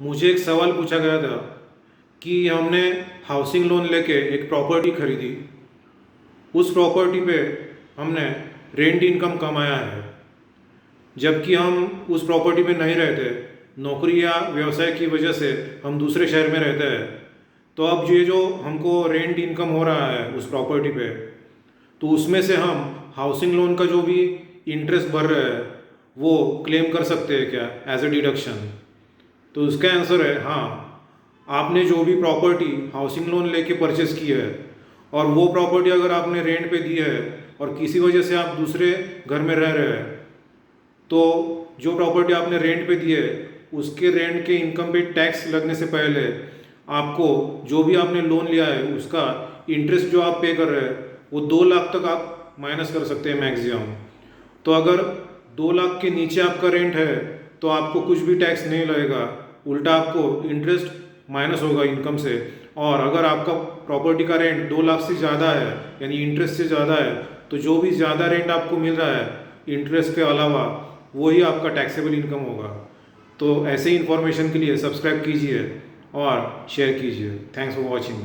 मुझे एक सवाल पूछा गया था कि हमने हाउसिंग लोन लेके एक प्रॉपर्टी खरीदी, उस प्रॉपर्टी पे हमने रेंट इनकम कमाया है, जबकि हम उस प्रॉपर्टी में नहीं रहते, नौकरी या व्यवसाय की वजह से हम दूसरे शहर में रहते हैं। तो अब ये जो हमको रेंट इनकम हो रहा है उस प्रॉपर्टी पे, तो उसमें से हम हाउसिंग लोन का जो भी इंटरेस्ट भर रहे हैं वो क्लेम कर सकते हैं क्या एज ए डिडक्शन? तो उसका आंसर है हाँ। आपने जो भी प्रॉपर्टी हाउसिंग लोन लेके परचेस की है और वो प्रॉपर्टी अगर आपने रेंट पे दी है और किसी वजह से आप दूसरे घर में रह रहे हैं, तो जो प्रॉपर्टी आपने रेंट पे दी है उसके रेंट के इनकम पे टैक्स लगने से पहले आपको जो भी आपने लोन लिया है उसका इंटरेस्ट जो आप पे कर रहे हैं वो 2 लाख तक आप माइनस कर सकते हैं मैक्सिमम। तो अगर 2 लाख के नीचे आपका रेंट है तो आपको कुछ भी टैक्स नहीं लगेगा, उल्टा आपको इंटरेस्ट माइनस होगा इनकम से। और अगर आपका प्रॉपर्टी का रेंट 2 लाख से ज़्यादा है यानी इंटरेस्ट से ज़्यादा है, तो जो भी ज़्यादा रेंट आपको मिल रहा है इंटरेस्ट के अलावा वही आपका टैक्सेबल इनकम होगा। तो ऐसे ही इन्फॉर्मेशन के लिए सब्सक्राइब कीजिए और शेयर कीजिए। Thanks for watching.